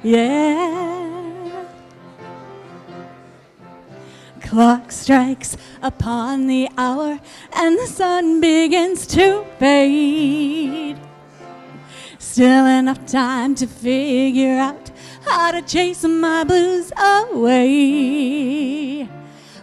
Yeah. Clock strikes upon the hour and the sun begins to fade. Still enough time to figure out how to chase my blues away.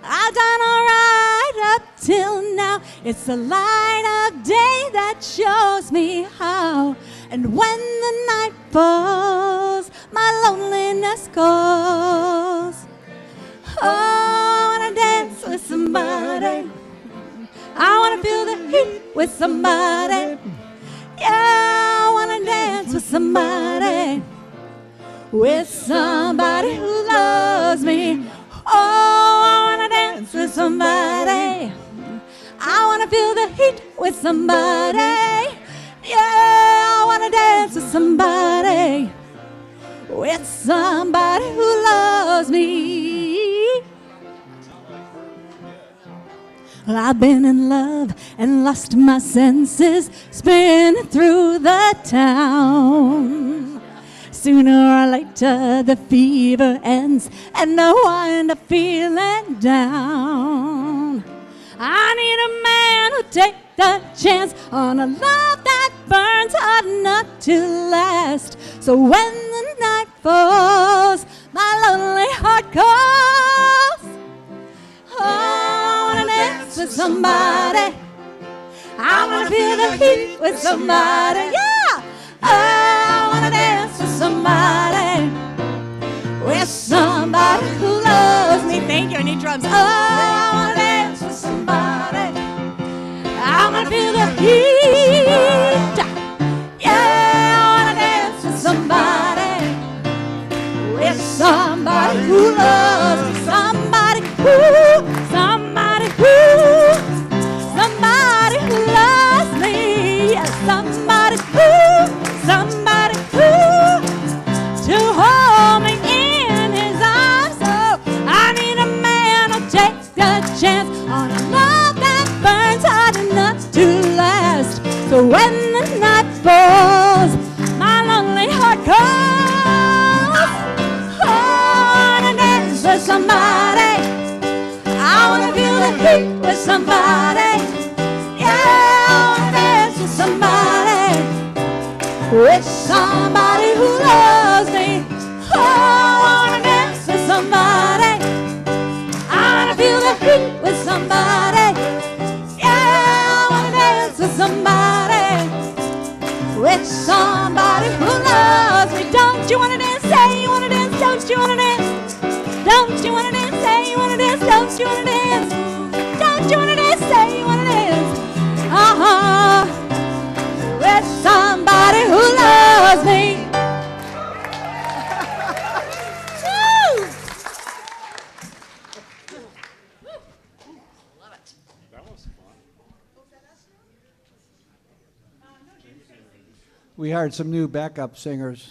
I've done all right up till now. It's the light of day that shows me how. And when the night falls, my loneliness calls. Oh, I wanna dance with somebody. I wanna feel the heat with somebody. Yeah, I wanna dance with somebody. With somebody who loves me. Oh, I wanna dance with somebody. I wanna feel the heat with somebody. Yeah, I wanna dance with somebody. With somebody who loves me. Well, I've been in love and lost my senses, spinning through the town. Sooner or later the fever ends and I wind up feeling down. I need a man who'll take the chance on a love that burns hard enough to last. So when the night falls, my lonely heart calls. Oh, I wanna dance with somebody. I wanna feel the heat with somebody. Yeah! Oh, I wanna dance with somebody. With somebody who loves me. Thank you, I need drums. Oh, I wanna dance with somebody. I wanna feel the heat. Yeah, I wanna dance with somebody. With somebody who loves me. Somebody who, somebody who, somebody who loves me. Yeah, somebody who, somebody who, to hold me in his arms. Oh, I need a man who'll take a chance on a love that burns hard enough to last. So when the night falls, my lonely heart calls. Oh, I wanna dance with somebody. I wanna feel the heat with somebody. Yeah, I wanna dance with somebody. With somebody who loves me. Oh, I wanna dance with somebody. I wanna feel the heat with somebody. Yeah, I wanna dance with somebody. With somebody who loves me. Don't you wanna dance? Say you wanna dance. Don't you wanna dance? Don't you wanna dance? Say you wanna dance. Don't you wanna dance? Don't you wanna dance? Say you wanna dance. Uh-huh. With somebody who loves me. We hired some new backup singers.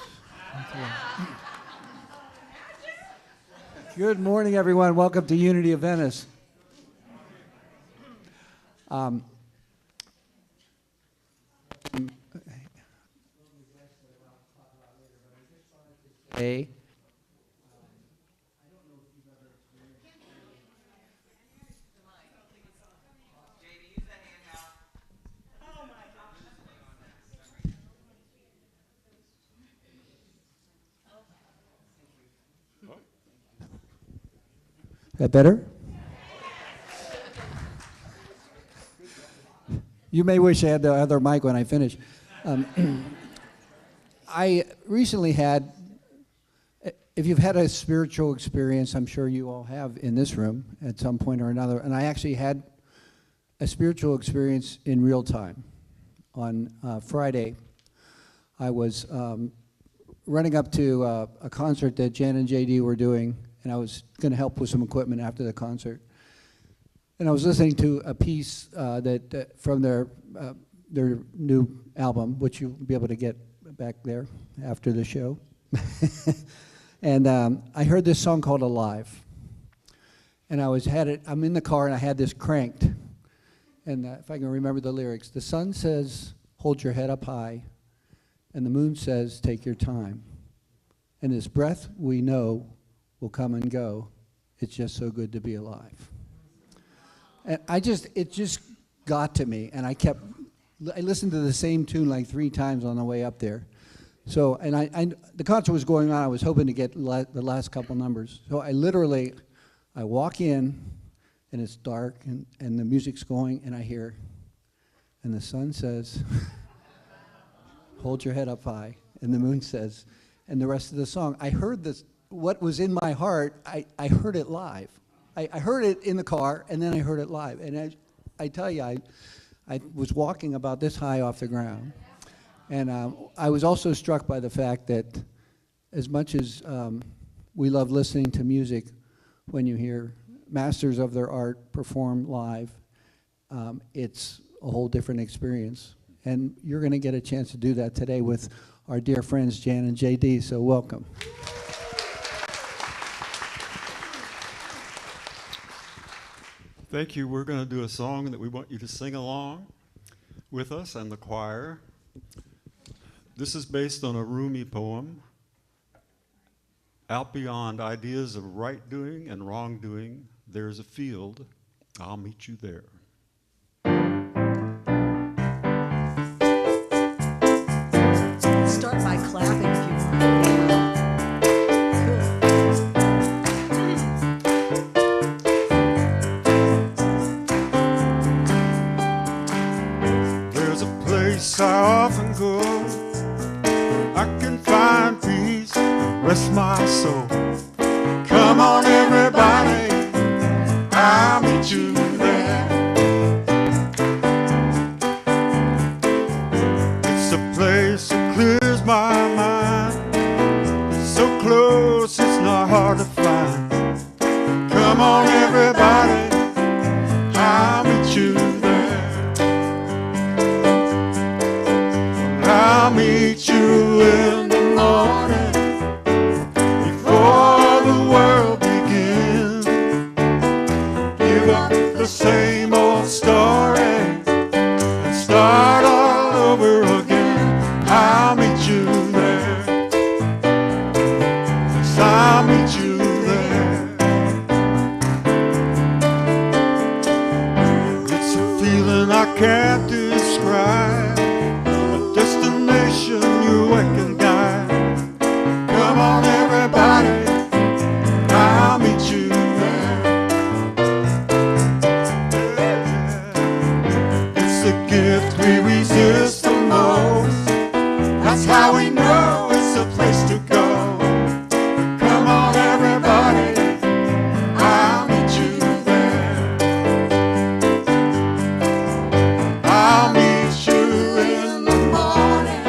Good morning, everyone. Welcome to Unity of Venice. Hey. That better? You may wish I had the other mic when I finish. I recently had, if you've had a spiritual experience, I'm sure you all have in this room at some point or another, and I actually had a spiritual experience in real time. On Friday, I was running up to a concert that Jan and JD were doing, and I was going to help with some equipment after the concert. And I was listening to a piece that from their new album, which you'll be able to get back there after the show. And I heard this song called Alive. And I'm in the car and I had this cranked. And if I can remember the lyrics, the sun says, hold your head up high. And the moon says, take your time. And this breath we know will come and go. It's just so good to be alive. And it just got to me, and I listened to the same tune like 3 times on the way up there. So, and the concert was going on. I was hoping to get the last couple numbers. So I walk in, and it's dark, and the music's going, and I hear, and the sun says, hold your head up high, and the moon says, and the rest of the song. I heard this, what was in my heart, I heard it live. I heard it in the car, and then I heard it live. And I tell you, I was walking about this high off the ground. And I was also struck by the fact that as much as we love listening to music, when you hear masters of their art perform live, it's a whole different experience. And you're going to get a chance to do that today with our dear friends Jan and JD, so welcome. Thank you. We're going to do a song that we want you to sing along with us and the choir. This is based on a Rumi poem, Out beyond ideas of right doing and wrong doing, there's a field, I'll meet you there. Start by clapping if you want. There's a place I often go, I can find peace and rest my soul. Come on everybody, I'll meet you there. It's a place that clears my mind, so close it's not hard to find. Come on everybody, I'll meet you there. I'll meet you in the morning before the world begins. Give up the same old story and start all over again. I'll meet you there. Yes, I'll meet you there. It's a feeling I can't describe, a destination you can guide. Come on everybody, I'll meet you there. It's the gift we resist the most, that's how we know it's the place to go. Come on everybody, I'll meet you there. I'll meet you in the morning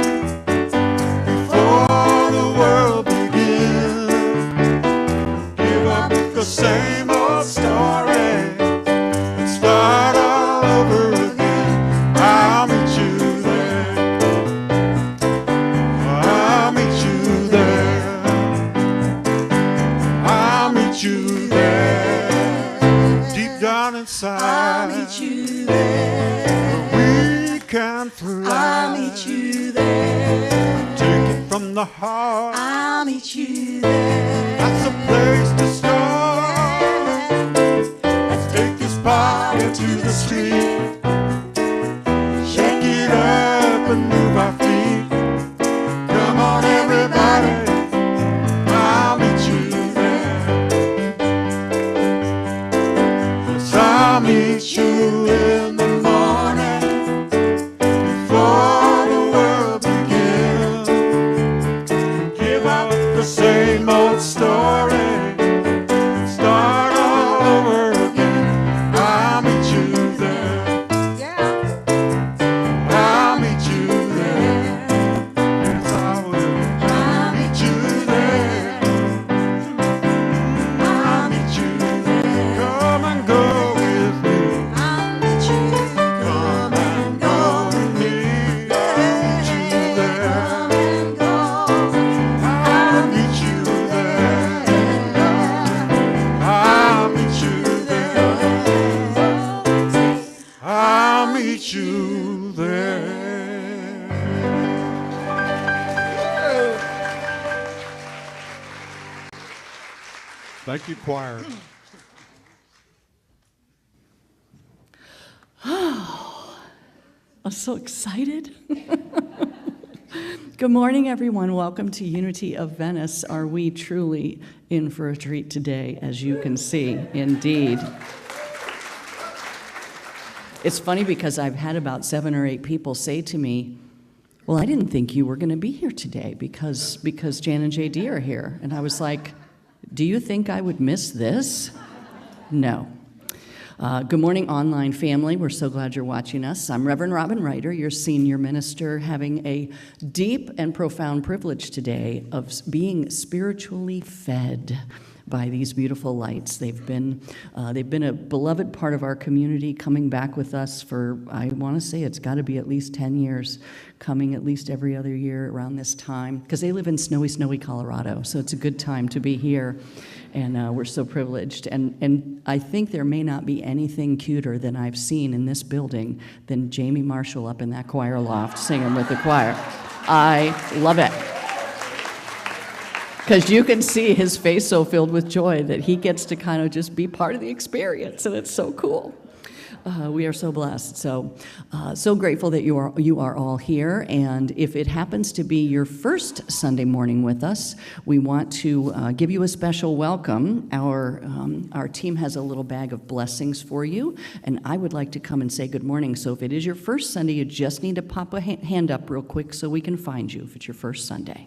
before the world begins. Give up the same old story and start all over again. I'll meet you there. I'll meet you there. I'll meet you there. Deep down inside, I'll meet you there. we can fly. I'll meet you there. Take it from the heart. I'll meet you there. That's a place to start. Let's take this party to the street. Shake it up and move our feet. Come on everybody, I'll meet you there. Yes, I'll meet you in the morning before the world begins. Give up the same old story, start all over again. I'll meet you there. Yeah. I'll meet you there. Yes, I will. I'll meet You there. I'll meet you there. Come and go with me. I'll meet you. Come and go with me. I'll meet you there. Come and go. I'll meet you there. Thank you, choir. I'm so excited. Good morning, everyone. Welcome to Unity of Venice. Are we truly in for a treat today, as you can see, indeed. It's funny because I've had about 7 or 8 people say to me, well, I didn't think you were going to be here today because Jan and JD are here. And I was like, do you think I would miss this? No. Good morning, online family. We're so glad you're watching us. I'm Reverend Robin Ryder, your senior minister, having a deep and profound privilege today of being spiritually fed by these beautiful lights. They've been a beloved part of our community, coming back with us for, I want to say it's got to be at least 10 years, coming at least every other year around this time, because they live in snowy Colorado, so it's a good time to be here, and we're so privileged. And I think there may not be anything cuter than I've seen in this building than Jamie Marshall up in that choir loft singing with the choir. I love it. Because you can see his face so filled with joy that he gets to kind of just be part of the experience, and it's so cool. We are so blessed. So grateful that you are all here. And if it happens to be your first Sunday morning with us, we want to give you a special welcome. Our team has a little bag of blessings for you, and I would like to come and say good morning. So if it is your first Sunday, you just need to pop a hand up real quick so we can find you if it's your first Sunday.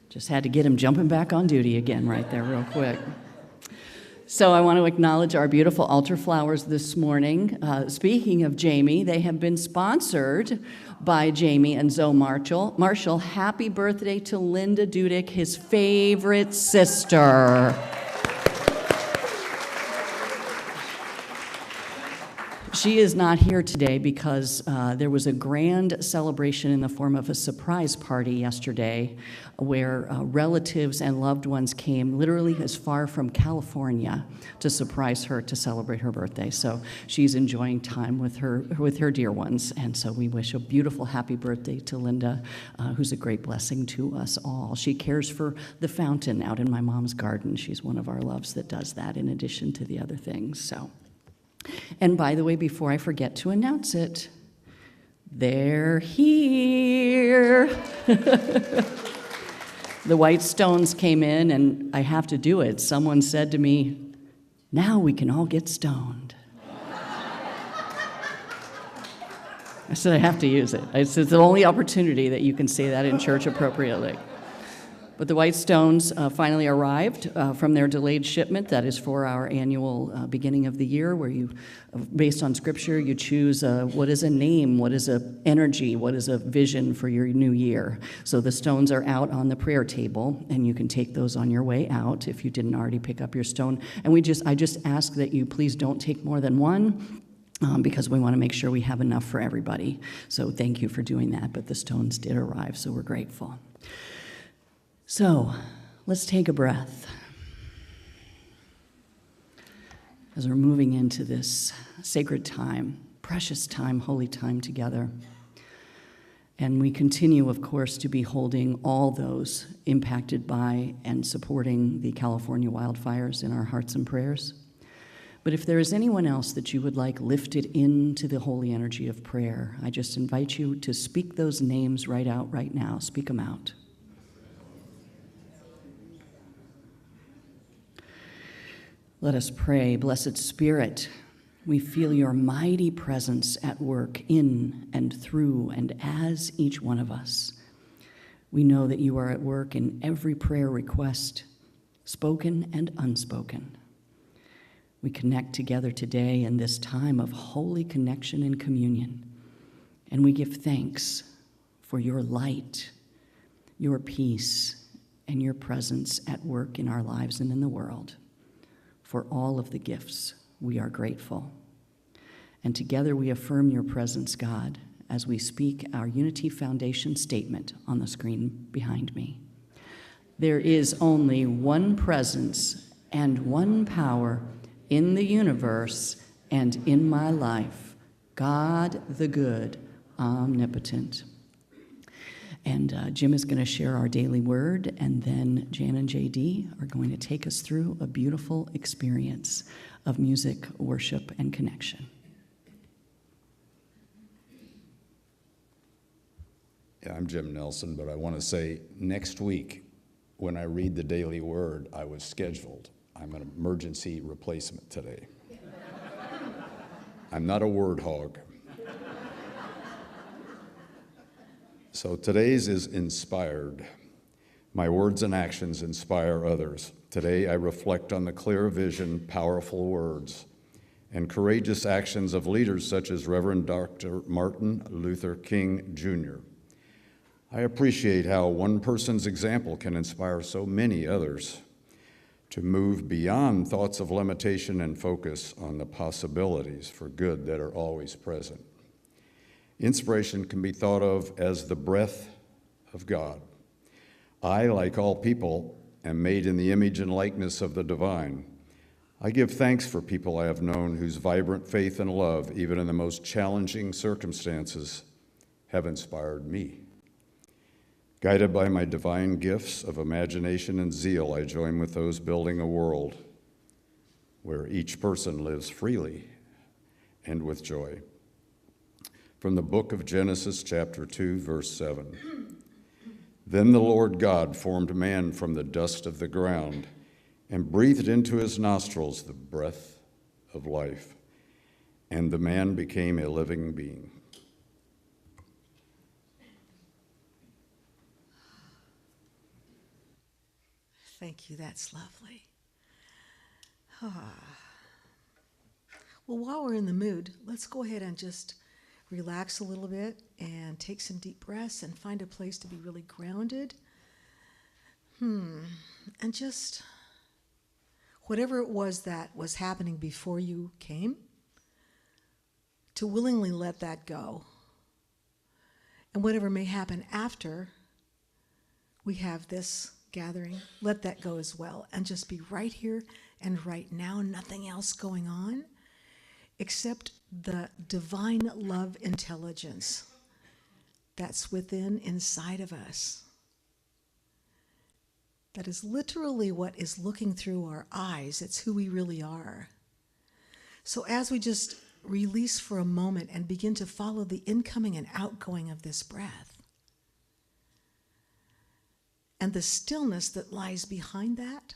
Just had to get him jumping back on duty again right there real quick. So I want to acknowledge our beautiful altar flowers this morning. Speaking of Jamie, they have been sponsored by Jamie and Zoe Marshall. Happy birthday to Linda Dudick, his favorite sister. She is not here today because there was a grand celebration in the form of a surprise party yesterday where relatives and loved ones came literally as far from California to surprise her to celebrate her birthday. So she's enjoying time with her dear ones. And so we wish a beautiful happy birthday to Linda, who's a great blessing to us all. She cares for the fountain out in my mom's garden. She's one of our loves that does that in addition to the other things. So. And by the way, before I forget to announce it, they're here. The White Stones came in, and I have to do it. Someone said to me, now we can all get stoned. I said, I have to use it. It's the only opportunity that you can say that in church appropriately. But the White Stones finally arrived from their delayed shipment. That is for our annual beginning of the year, where you, based on Scripture, you choose what is a name, what is a energy, what is a vision for your new year. So the stones are out on the prayer table, and you can take those on your way out if you didn't already pick up your stone. And I just ask that you please don't take more than one. Because we want to make sure we have enough for everybody. So thank you for doing that. But the stones did arrive, so we're grateful. So let's take a breath as we're moving into this sacred time, precious time, holy time together. And we continue, of course, to be holding all those impacted by and supporting the California wildfires in our hearts and prayers. But if there is anyone else that you would like lifted into the holy energy of prayer, I just invite you to speak those names right out right now. Speak them out. Let us pray. Blessed Spirit, we feel your mighty presence at work in and through and as each one of us. We know that you are at work in every prayer request, spoken and unspoken. We connect together today in this time of holy connection and communion, and we give thanks for your light, your peace, and your presence at work in our lives and in the world. For all of the gifts, we are grateful. And together we affirm your presence, God, as we speak our Unity Foundation statement on the screen behind me. There is only one presence and one power in the universe and in my life, God the good, omnipotent. And Jim is going to share our daily word, and then Jan and JD are going to take us through a beautiful experience of music, worship, and connection. Yeah, I'm Jim Nelson, but I want to say next week when I read the daily word, I was scheduled. I'm an emergency replacement today. I'm not a word hog. So today's is inspired. My words and actions inspire others. Today I reflect on the clear vision, powerful words, and courageous actions of leaders such as Reverend Dr. Martin Luther King, Jr. I appreciate how one person's example can inspire so many others to move beyond thoughts of limitation and focus on the possibilities for good that are always present. Inspiration can be thought of as the breath of God. I, like all people, am made in the image and likeness of the divine. I give thanks for people I have known whose vibrant faith and love, even in the most challenging circumstances, have inspired me. Guided by my divine gifts of imagination and zeal, I join with those building a world where each person lives freely and with joy. From the book of Genesis, chapter 2, verse 7. Then the Lord God formed man from the dust of the ground and breathed into his nostrils the breath of life, and the man became a living being. Thank you, that's lovely. Well, while we're in the mood, let's go ahead and just relax a little bit and take some deep breaths and find a place to be really grounded. And just whatever it was that was happening before you came, to willingly let that go. And whatever may happen after we have this gathering, let that go as well. And just be right here and right now, nothing else going on except the divine love intelligence that's within inside of us. That is literally what is looking through our eyes. It's who we really are. So as we just release for a moment and begin to follow the incoming and outgoing of this breath, and the stillness that lies behind that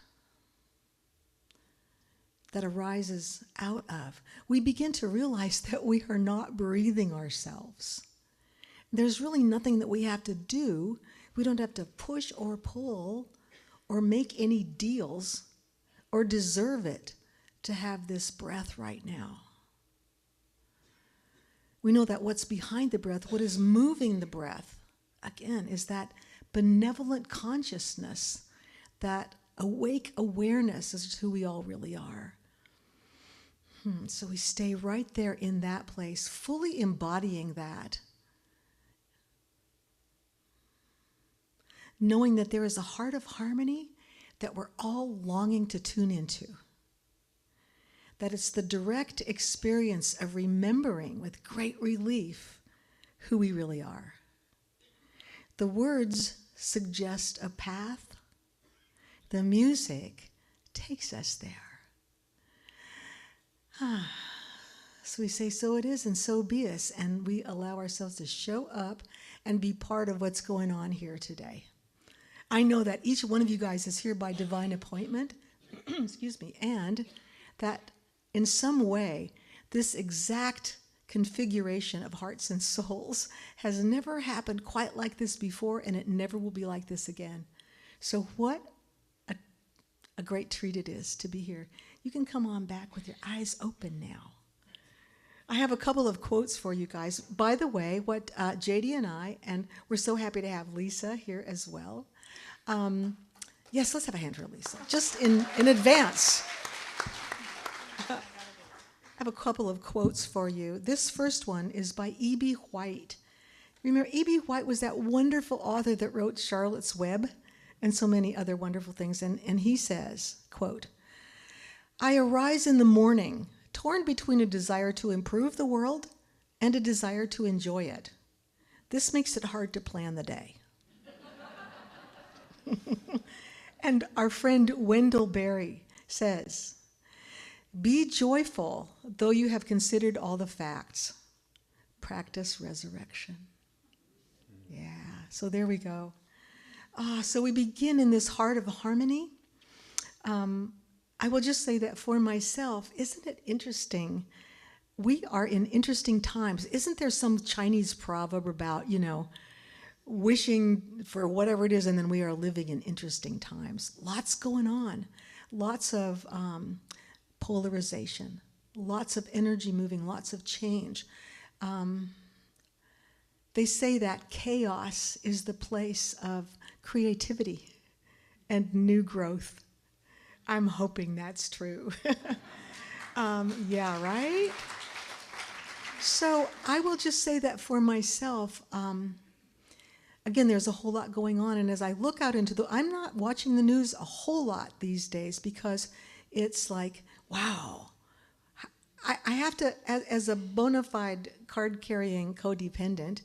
arises out of, we begin to realize that we are not breathing ourselves. There's really nothing that we have to do. We don't have to push or pull or make any deals or deserve it to have this breath right now. We know that what's behind the breath, what is moving the breath, again, is that benevolent consciousness, that awake awareness is who we all really are. So we stay right there in that place, fully embodying that, knowing that there is a heart of harmony that we're all longing to tune into, that it's the direct experience of remembering with great relief who we really are. The words suggest a path. The music takes us there. So we say, so it is, and so be it, and we allow ourselves to show up and be part of what's going on here today. I know that each one of you guys is here by divine appointment, excuse me, and that in some way, this exact configuration of hearts and souls has never happened quite like this before, and it never will be like this again. So what a great treat it is to be here. You can come on back with your eyes open now. I have a couple of quotes for you guys. By the way, what JD and I, and we're so happy to have Lisa here as well. Yes, let's have a hand for Lisa, just in advance. I have a couple of quotes for you. This first one is by E.B. White. Remember, E.B. White was that wonderful author that wrote Charlotte's Web and so many other wonderful things. And he says, quote, "I arise in the morning torn between a desire to improve the world and a desire to enjoy it. This makes it hard to plan the day." And our friend Wendell Berry says, "Be joyful, though you have considered all the facts. Practice resurrection." Yeah, so there we go. So we begin in this heart of harmony. I will just say that for myself, isn't it interesting? We are in interesting times. Isn't there some Chinese proverb about, wishing for whatever it is, and then we are living in interesting times? Lots going on. Lots of polarization. Lots of energy moving. Lots of change. They say that chaos is the place of creativity and new growth. I'm hoping that's true. Yeah, right? So I will just say that for myself, again, there's a whole lot going on. And as I look out I'm not watching the news a whole lot these days because it's like, wow. I have to, as a bona fide card-carrying codependent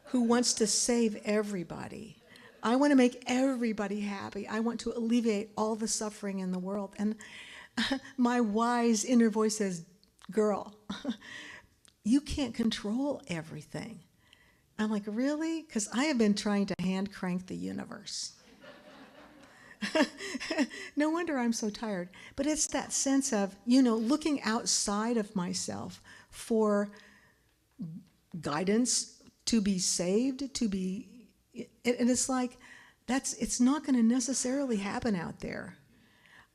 who wants to save everybody, I want to make everybody happy. I want to alleviate all the suffering in the world. And my wise inner voice says, girl, you can't control everything. I'm like, really? Because I have been trying to hand crank the universe. No wonder I'm so tired. But it's that sense of, looking outside of myself for guidance, to be saved, and it's like, it's not going to necessarily happen out there.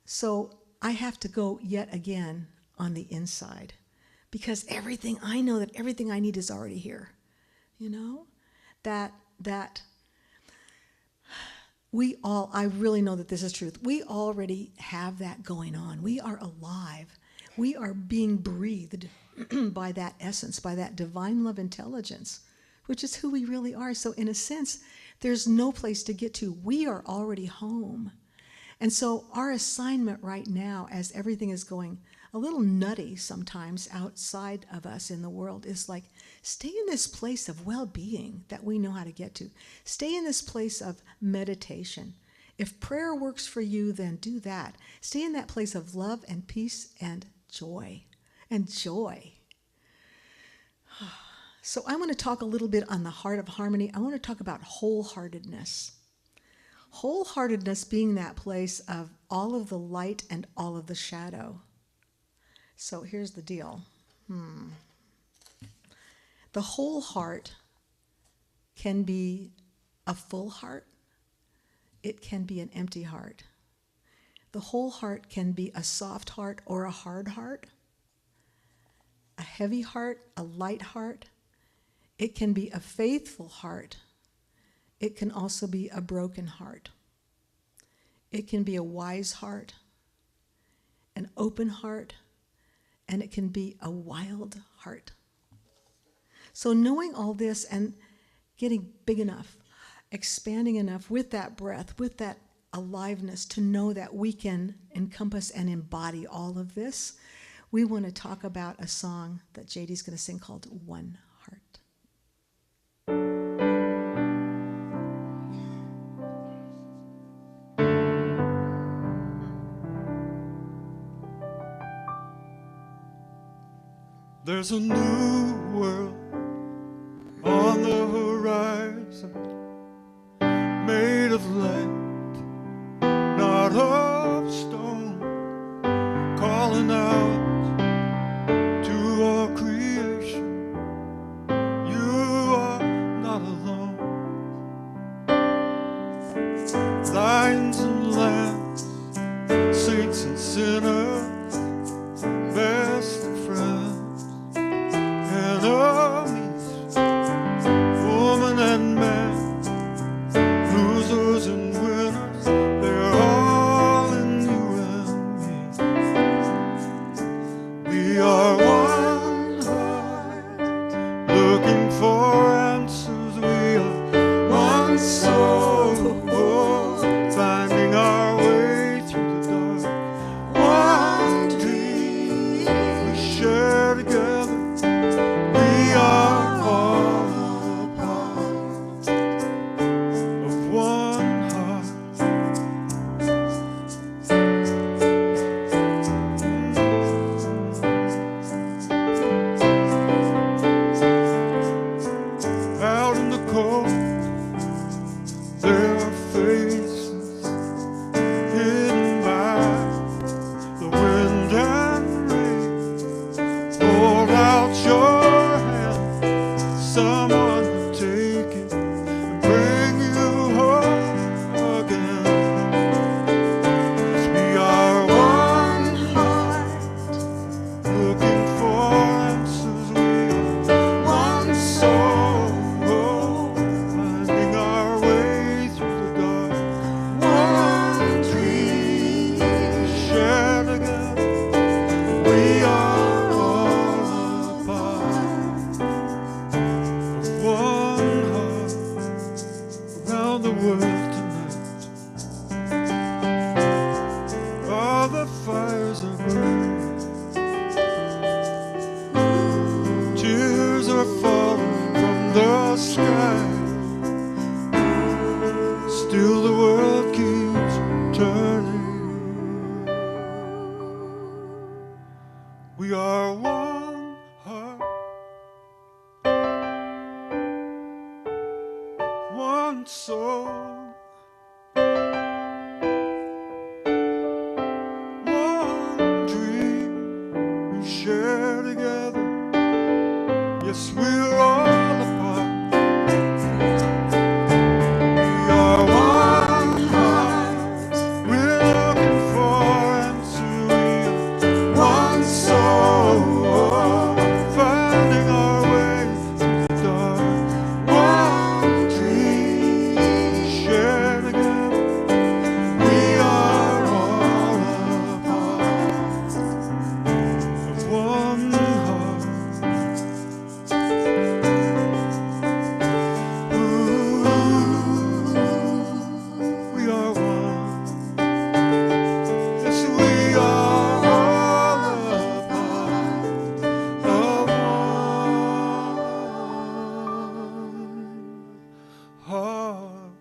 So I have to go yet again on the inside because I know that everything I need is already here. That we all, I really know that this is truth. We already have that going on. We are alive. We are being breathed by that essence, by that divine love intelligence, which is who we really are. So in a sense, there's no place to get to. We are already home. And so our assignment right now, as everything is going a little nutty sometimes outside of us in the world, is like, stay in this place of well-being that we know how to get to. Stay in this place of meditation. If prayer works for you, then do that. Stay in that place of love and peace and joy. And joy. So I want to talk a little bit on the heart of harmony. I want to talk about wholeheartedness. Wholeheartedness being that place of all of the light and all of the shadow. So here's the deal. The whole heart can be a full heart. It can be an empty heart. The whole heart can be a soft heart or a hard heart, a heavy heart, a light heart. It can be a faithful heart. It can also be a broken heart. It can be a wise heart, an open heart, and it can be a wild heart. So knowing all this and getting big enough, expanding enough with that breath, with that aliveness to know that we can encompass and embody all of this, we want to talk about a song that JD's going to sing called One Heart. There's a new world on the horizon, made of light, not of stone, calling out to all creation, you are not alone. Lions and lambs, saints and sinners, best of friends, enemies, woman and man, losers and winners, they're all in you and me. We are one heart, looking for answers. We are one soul, finding our way through the dark. One dream we share together. We are all a part of one heart. Out in the cold, there are faces hidden by the wind and rain. Hold out your hand, someone will take it and bring you home again. 'Cause we are one heart, looking for answers. We are one soul, finding our way through the dark. One dream we share together. We are all a part of one heart. Around the world tonight, all the fires are burning, tears are falling from the sky. Still the world keeps turning. We are one heart, one soul, one dream we share together. Yes, we're all a part. We are one heart, we're looking for answers. We are one soul, finding our way through the dark. One dream we share together. We are all a part of one heart. We are one. Yes, we are all a part of one heart.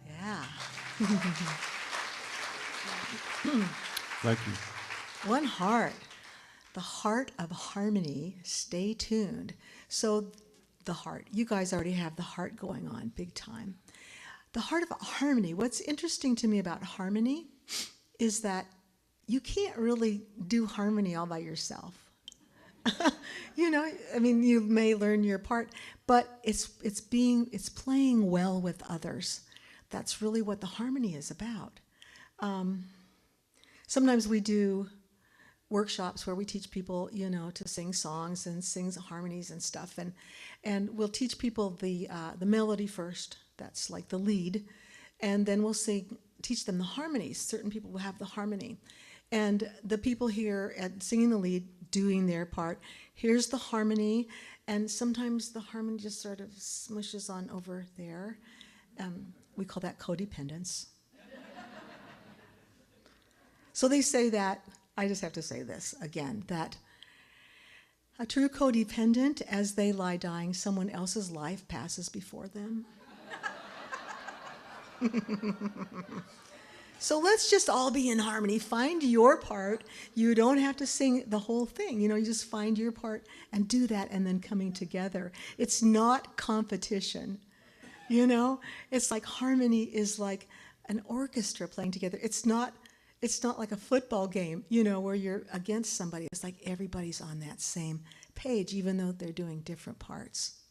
Yeah. Thank you. One heart, the heart of harmony. Stay tuned. So, the heart, you guys already have the heart going on big time. The heart of harmony, what's interesting to me about harmony is that you can't really do harmony all by yourself. You know, I mean, you may learn your part, but it's playing well with others. That's really what the harmony is about. Sometimes we do workshops where we teach people, you know, to sing songs and sing harmonies and stuff, and we'll teach people the melody first. That's like the lead, and then we'll teach them the harmonies. Certain people will have the harmony, and the people here at singing the lead, doing their part. Here's the harmony, and sometimes the harmony just sort of smushes on over there. We call that codependence. So they say that, I just have to say this again, that A true codependent, as they lie dying, someone else's life passes before them. So let's just all be in harmony. Find your part. You don't have to sing the whole thing. You just find your part and do that, and then coming together. It's not competition. It's like harmony is like an orchestra playing together. It's not like a football game, where you're against somebody. It's like everybody's on that same page, even though they're doing different parts.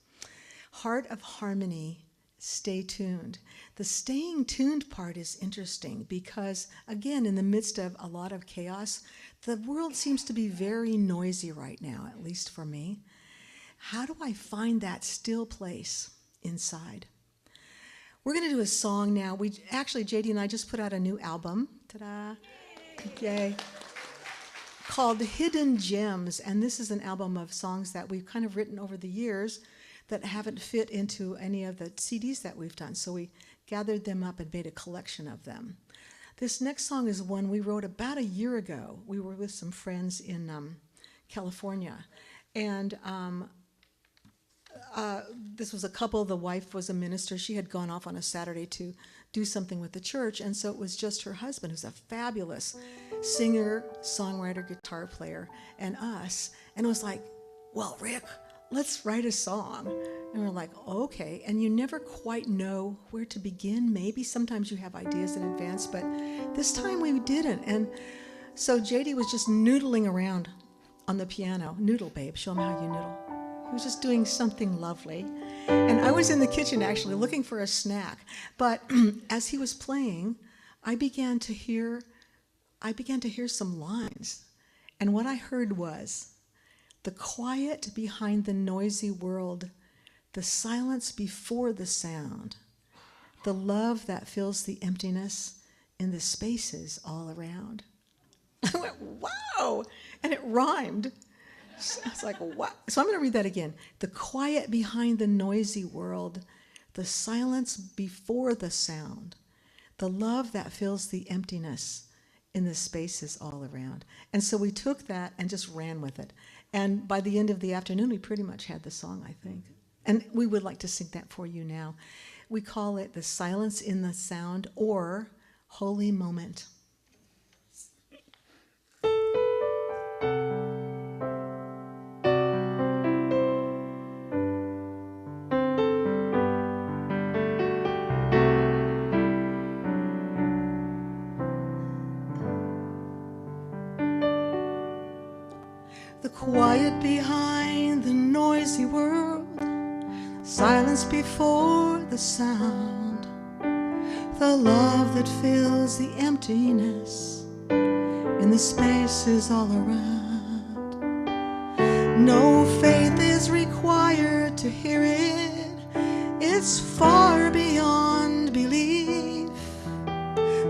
Heart of harmony. Stay tuned. The staying tuned part is interesting because, again, in the midst of a lot of chaos, the world seems to be very noisy right now, at least for me. How do I find that still place inside? We're going to do a song now. JD and I just put out a new album. Ta-da. Yay. Called Hidden Gems. And this is an album of songs that we've kind of written over the years that haven't fit into any of the CDs that we've done. So we gathered them up and made a collection of them. This next song is one we wrote about a year ago. We were with some friends in California. And this was a couple. The wife was a minister. She had gone off on a Saturday to do something with the church. And so it was just her husband, who's a fabulous singer, songwriter, guitar player, and us. And it was like, well, Rick, let's write a song. And we're like, okay. And you never quite know where to begin. Maybe sometimes you have ideas in advance, but this time we didn't. And so JD was just noodling around on the piano. Noodle, babe, show him how you noodle. He was just doing something lovely. And I was in the kitchen actually looking for a snack. But as he was playing, I began to hear some lines. And what I heard was, the quiet behind the noisy world, the silence before the sound, the love that fills the emptiness in the spaces all around. I went, wow! And it rhymed. So I was like, wow. So I'm going to read that again. The quiet behind the noisy world, the silence before the sound, the love that fills the emptiness in the spaces all around. And so we took that and just ran with it. And by the end of the afternoon, we pretty much had the song, I think. And we would like to sing that for you now. We call it The Silence in the Sound, or Holy Moment. The quiet behind the noisy world, silence before the sound, the love that fills the emptiness in the spaces all around. No faith is required to hear it, it's far beyond belief.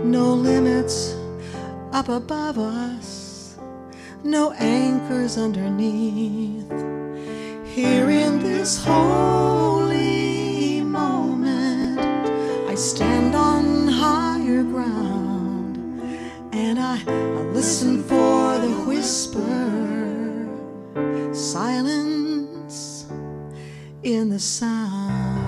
No limits up above us, no anchors underneath. Here in this holy moment, I stand on higher ground, and I listen for the whisper, silence in the sound.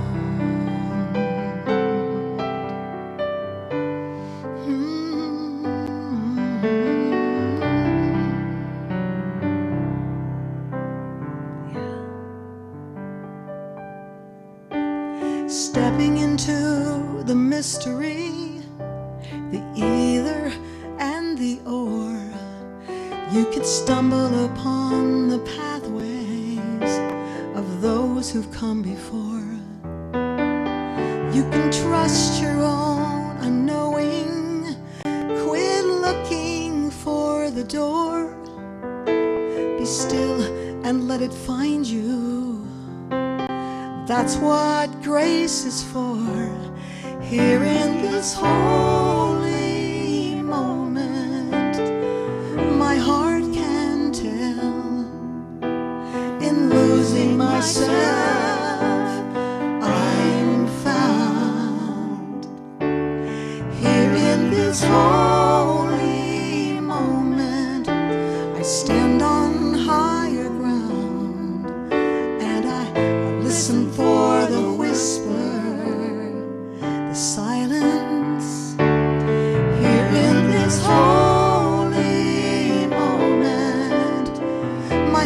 Stepping into the mystery, the either and the or, you could stumble upon the pathways of those who've come before. You can trust your own unknowing, quit looking for the door, be still and let it find you. That's what grace is for. Here in this holy moment, my heart can tell. In losing myself, I'm found. Here in this holy moment, I stand on higher ground.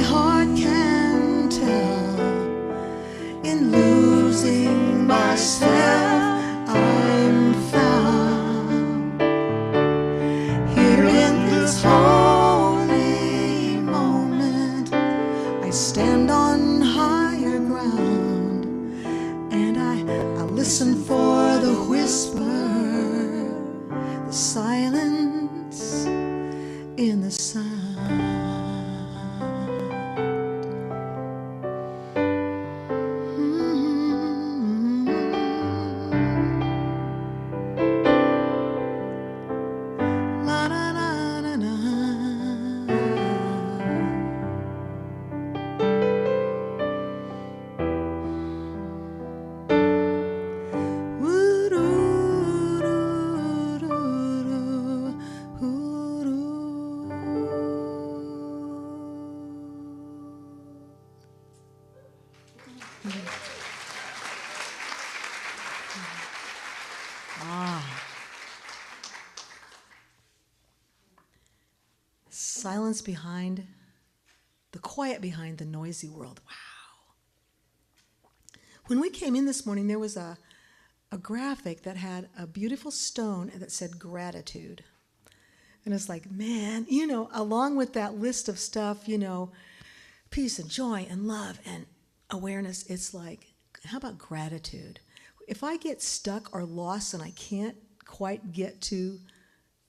heart can tell. In losing myself, I'm found. Here in this holy moment, I stand on higher ground, and I listen for the whisper, the silence in the sound. La la la la la. Silence behind, the quiet behind the noisy world. Wow. When we came in this morning, there was a graphic that had a beautiful stone that said gratitude. And it's like, man, you know, along with that list of stuff, you know, peace and joy and love and awareness, it's like, how about gratitude? If I get stuck or lost and I can't quite get to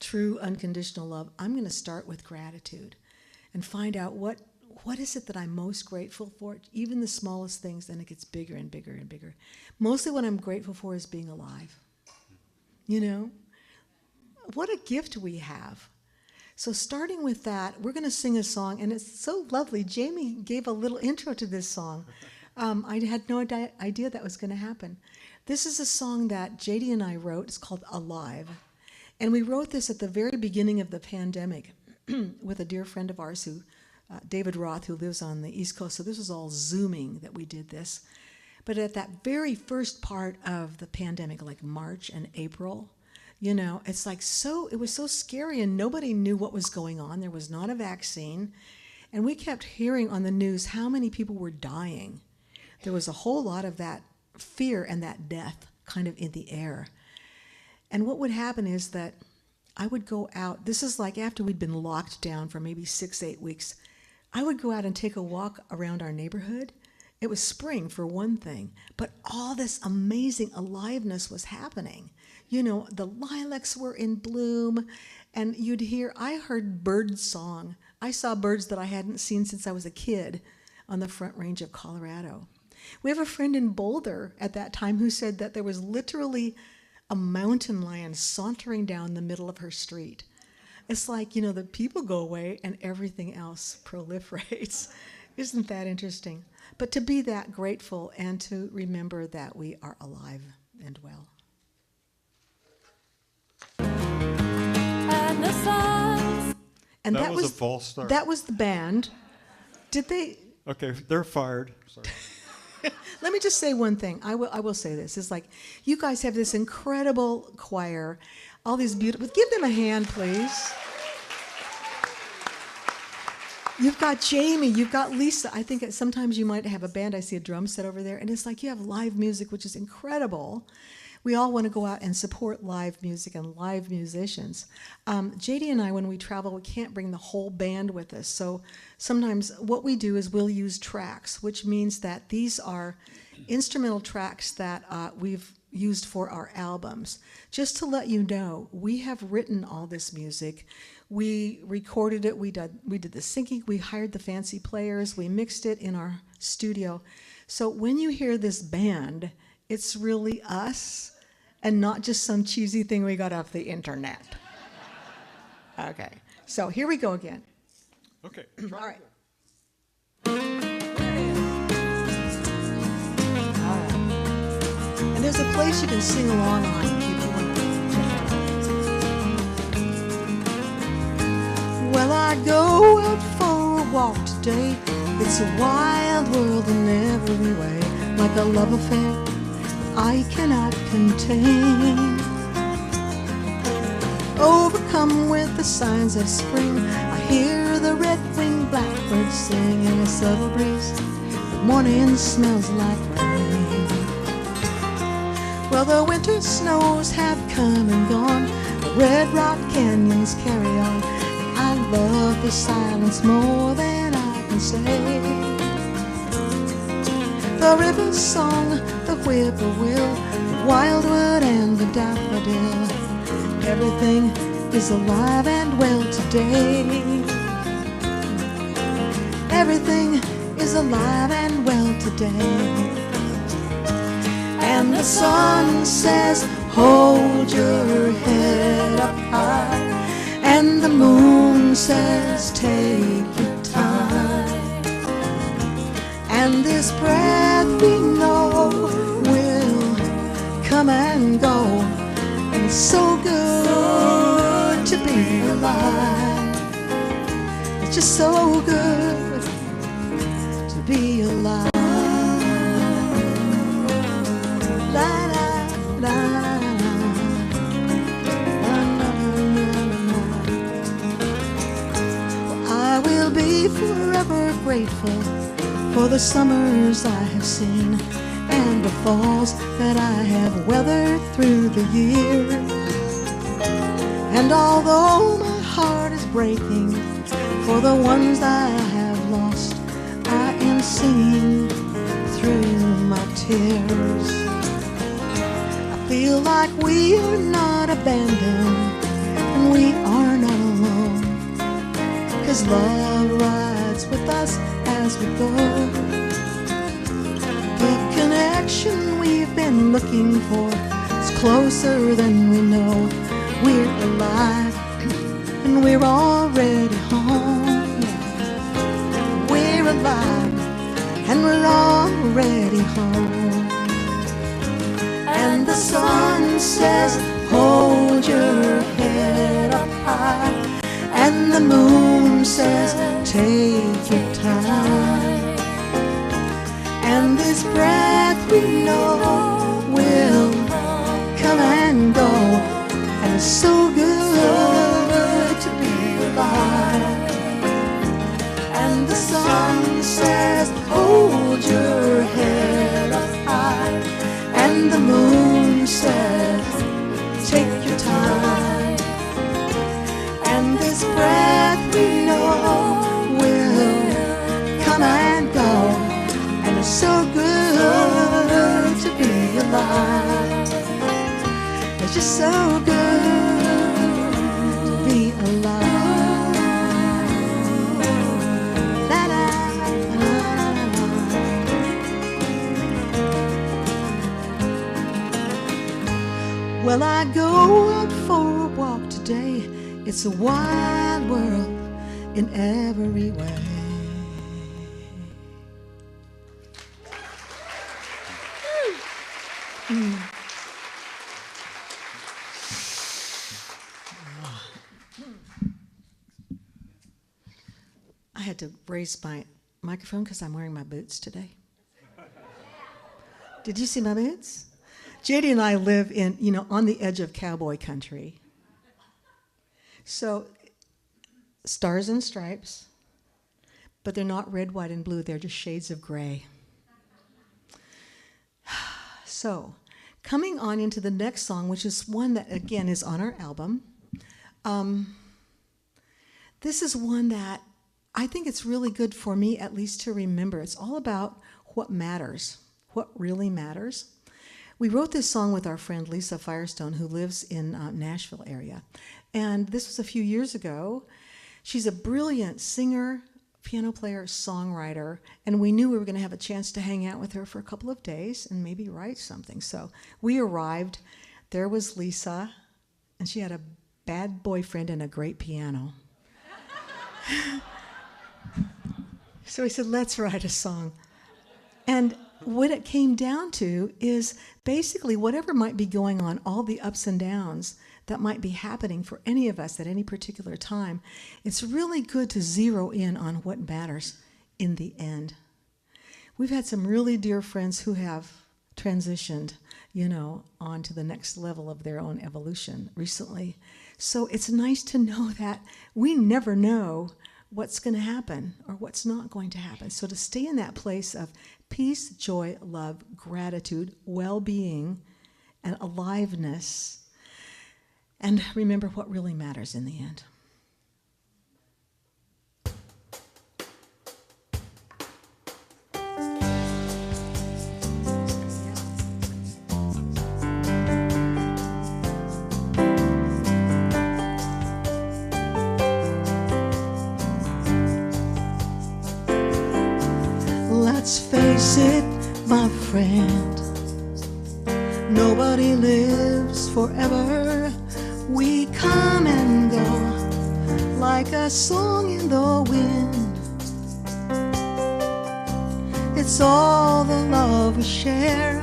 true unconditional love, I'm going to start with gratitude and find out what is it that I'm most grateful for, even the smallest things, then it gets bigger and bigger and bigger. Mostly what I'm grateful for is being alive. You know? What a gift we have. So starting with that, we're going to sing a song, and it's so lovely. Jamie gave a little intro to this song. I had no idea that was going to happen. This is a song that JD and I wrote. It's called Alive. And we wrote this at the very beginning of the pandemic with a dear friend of ours, David Roth, who lives on the East Coast. So this was all Zooming that we did this. But at that very first part of the pandemic, like March and April, you know, it's like it was so scary and nobody knew what was going on. There was not a vaccine. And we kept hearing on the news how many people were dying. There was a whole lot of that fear and that death kind of in the air. And what would happen is that I would go out. This is like after we'd been locked down for maybe 6-8 weeks. I would go out and take a walk around our neighborhood. It was spring for one thing, but all this amazing aliveness was happening. You know, the lilacs were in bloom, and I heard bird song. I saw birds that I hadn't seen since I was a kid on the Front Range of Colorado. We have a friend in Boulder at that time who said that there was literally a mountain lion sauntering down the middle of her street. It's like, you know, the people go away and everything else proliferates. Isn't that interesting? But to be that grateful and to remember that we are alive and well. And the sun. And That was a false start. That was the band. Did they? Okay, they're fired. Sorry. Let me just say one thing. I will say this. It's like you guys have this incredible choir, all these beautiful. Give them a hand, please. You've got Jamie. You've got Lisa. I think that sometimes you might have a band. I see a drum set over there, and it's like you have live music, which is incredible. We all want to go out and support live music and live musicians. JD and I, when we travel, we can't bring the whole band with us. So sometimes what we do is we'll use tracks, which means that these are instrumental tracks that we've used for our albums. Just to let you know, we have written all this music. We recorded it. We did the syncing. We hired the fancy players. We mixed it in our studio. So when you hear this band, it's really us and not just some cheesy thing we got off the internet. Okay, so here we go again. Okay. All right. And there's a place you can sing along on if you want to. Well, I go out for a walk today. It's a wild world in every way, like a love affair I cannot contain. Overcome with the signs of spring, I hear the red-winged blackbirds sing in a subtle breeze. The morning smells like rain. Well, the winter snows have come and gone. The red rock canyons carry on. And I love the silence more than I can say. The river's song, the whippoorwill, the wildwood and the daffodil. Everything is alive and well today. Everything is alive and well today. And the sun says, hold your head up high. And the moon says, take your time. And this breath we know will come and go. And it's so good to be alive. It's just so good to be alive. La la la la la la la. Well, I will be forever grateful for the summers I have seen and the falls that I have weathered through the years. And although my heart is breaking for the ones I have lost, I am singing through my tears. I feel like we are not abandoned and we are not alone, 'cause love rides with us as we go. The connection we've been looking for is closer than we know. We're alive and we're already home. We're alive and we're already home. And the sun says, hold your head up high. And the moon says, take your time. And this breath we know will come and go. And it's so good to be alive. And the sun says, hold your head up high. And the moon says, take your time. And this breath we know will come and go. And it's so good to be alive. It's just so good to be alive. La, la, la, la. Well, I go out for a walk today. It's a wide world in every way. I had to raise my microphone because I'm wearing my boots today. Did you see my boots? JD and I live in, on the edge of cowboy country. So, stars and stripes, but they're not red, white, and blue. They're just shades of gray. So, coming on into the next song, which is one that, again, is on our album. This is one that I think it's really good for me, at least, to remember. It's all about what matters, what really matters. We wrote this song with our friend Lisa Firestone, who lives in Nashville area. And this was a few years ago. She's a brilliant singer, piano player, songwriter, and we knew we were going to have a chance to hang out with her for a couple of days and maybe write something. So we arrived. There was Lisa, and she had a bad boyfriend and a great piano. So we said, let's write a song. And what it came down to is basically whatever might be going on, all the ups and downs that might be happening for any of us at any particular time, it's really good to zero in on what matters in the end. We've had some really dear friends who have transitioned, on to the next level of their own evolution recently. So it's nice to know that we never know what's going to happen or what's not going to happen. So to stay in that place of peace, joy, love, gratitude, well-being, and aliveness, and remember what really matters in the end. Let's face it, my friend, nobody lives forever. We come and go like a song in the wind. It's all the love we share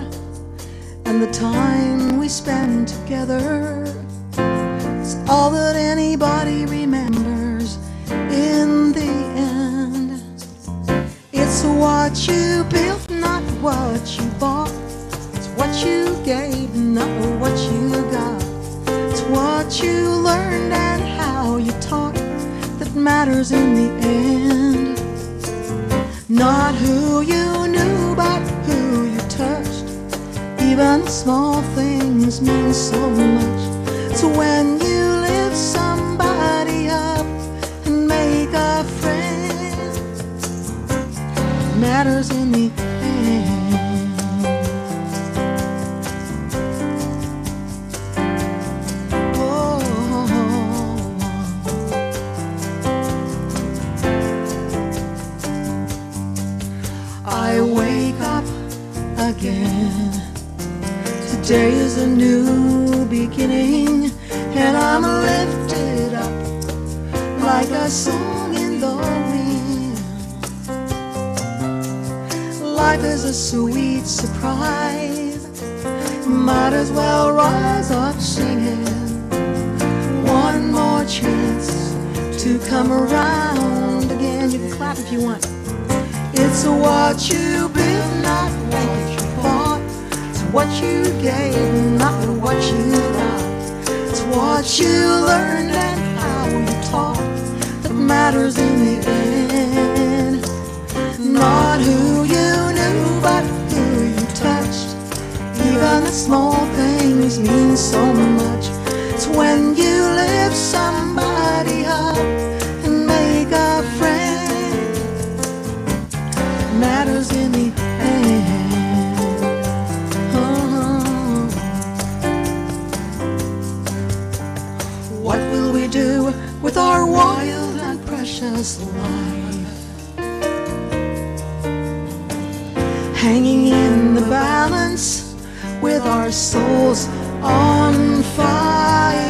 and the time we spend together. It's all that anybody remembers in the end. It's what you built, not what you bought. It's what you gave, not what you got. It's what you learned and how you taught that matters in the end. Not who you knew, but who you touched. Even small things mean so much. So when you lift somebody up and make a friend, it matters in the end. Oh, I wake up again. Today is a new beginning, and I'm lifted up like a song in the wind. Life is a sweet surprise, might as well rise up singing. One more chance to come around again. You can clap if you want. It's what you built, not what you bought. It's what you gave, not what you got. It's what you learned and how you taught that matters in the end. Not who you knew, but who you touched. Even the small things mean so much. It's when you lift somebody up and make a friend, it matters in the end. Oh. What will we do with our wild and precious life? Hanging in the balance with our souls on fire.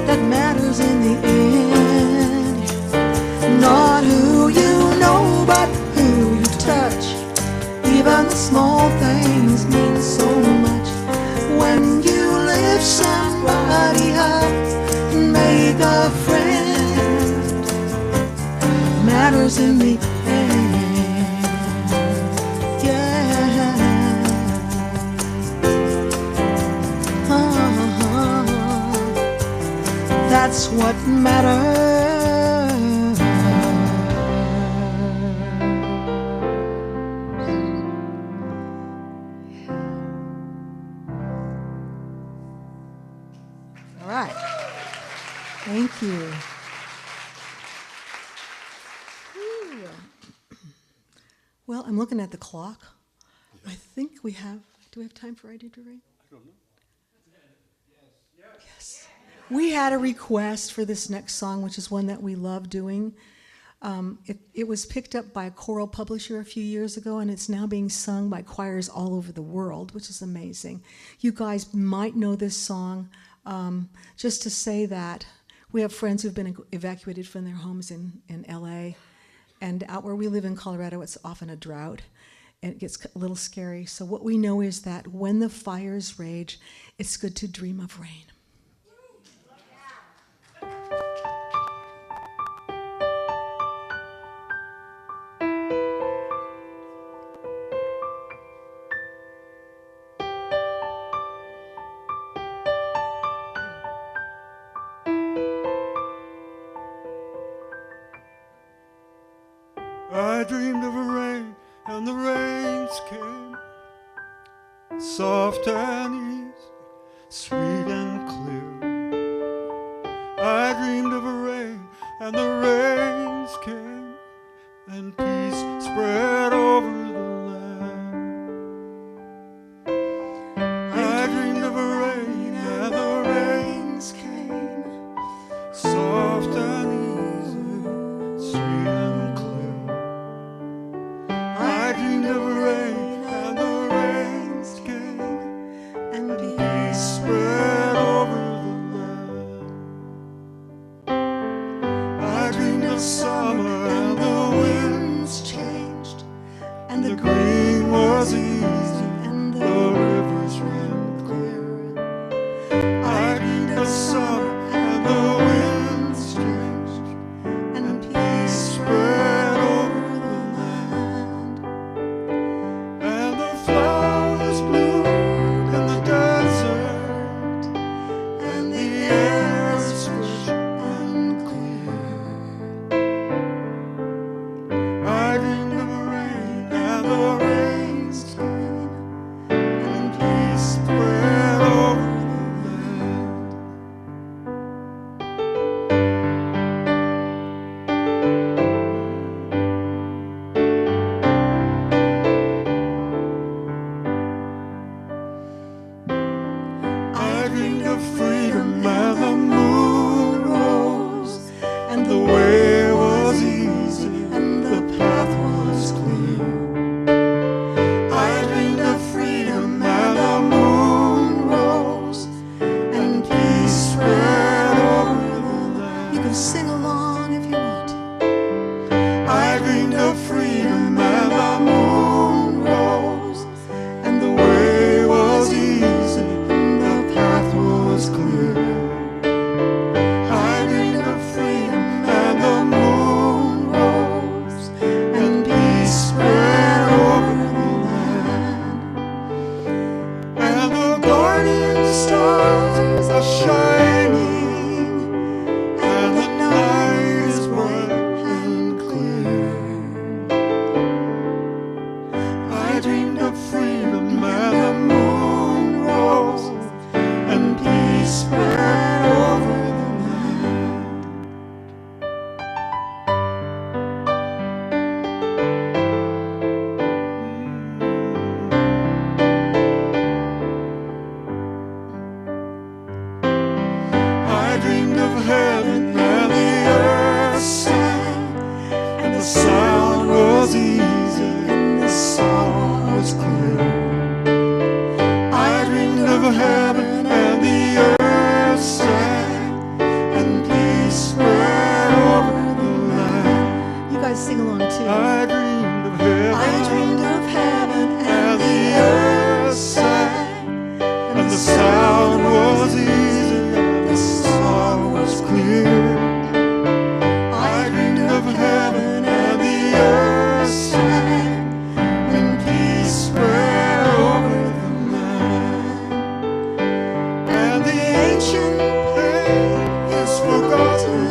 That matters in the end. Not who you know, but who you touch. Even the small things mean so much. When you lift somebody up and make a friend, it matters in the end. Yeah. That's what matters. All right. Thank you. Ooh. Well, I'm looking at the clock. I think we have, do we have time for ID to Ring? I don't know. Yes. We had a request for this next song, which is one that we love doing. It was picked up by a choral publisher a few years ago, and it's now being sung by choirs all over the world, which is amazing. You guys might know this song. Just to say that we have friends who've been evacuated from their homes in LA, and out where we live in Colorado, it's often a drought, and it gets a little scary. So what we know is that when the fires rage, it's good to dream of rain. soft and easy, sweet and clear. I dreamed of a rain, and the rains came, and peace spread over the land. I dreamed of a rain, and the rains came, soft and easy, sweet and clear. I dreamed of a rain, and the rains came, and peace spread over the land. I dreamed of summer, and the winds changed, and the green was easy, and the rivers ran clear. I dreamed of summer, and the winds changed, and peace spread over the land. And the flowers bloomed in the desert, and the air was fresh and clear. I dreamed of a rain, and the rains came, and peace spread over the land. I dreamed of freedom, and the moon rose, and the way was easy, and the path was clear. I dreamed of freedom, and the moon rose, and peace spread over the land. You can sing along if you want to. I dreamed of freedom, and the moon rose, and the way was easy, and the path was clear. I dreamed of freedom, and the moon rose, and peace spread over the land. And the guardian stars are shining, and the night is bright and clear. I dreamed of freedom, and the moon rose, and peace spread over the land. I dreamed of heaven, and the earth sang, and the sound was easy, and the song was clear. I dreamed of heaven, and the earth sang, and peace spread over the land. You guys sing along too. I dreamed of heaven, and the earth sang, and the sound was easy, and the song was clear. I dreamed of heaven, and the earth sang, and peace spread over the land. And the ancient pain is forgotten,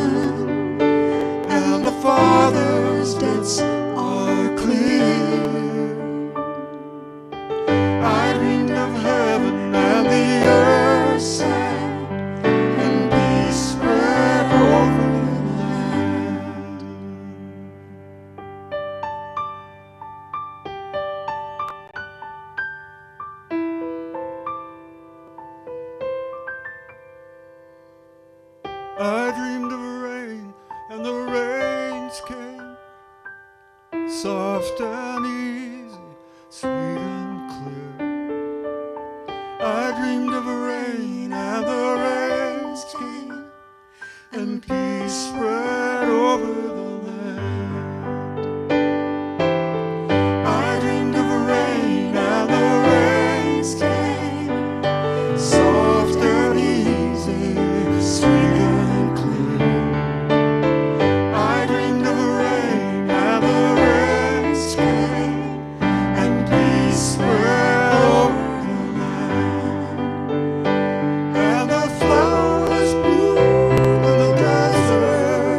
and the Father's debts are clear. I dreamed of heaven, and the earth sang, and peace spread over the land. I dreamed of rain, and the rains came, soft and easy, sweet and clear. I dreamed of rain, and the rains came, and peace spread over the land. I dreamed of rain, and the rains came, soft and easy, sweet and clear. I dreamed of rain, and the rains came, and peace spread over the land. And the flowers bloomed in the desert,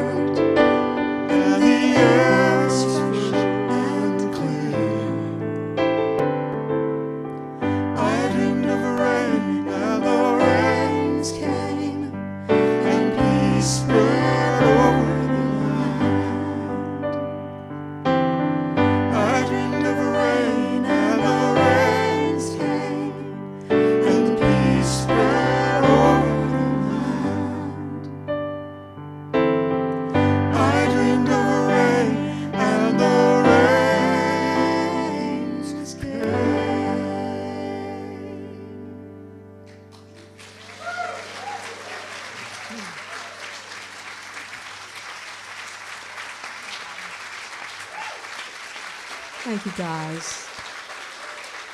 Thank you, guys.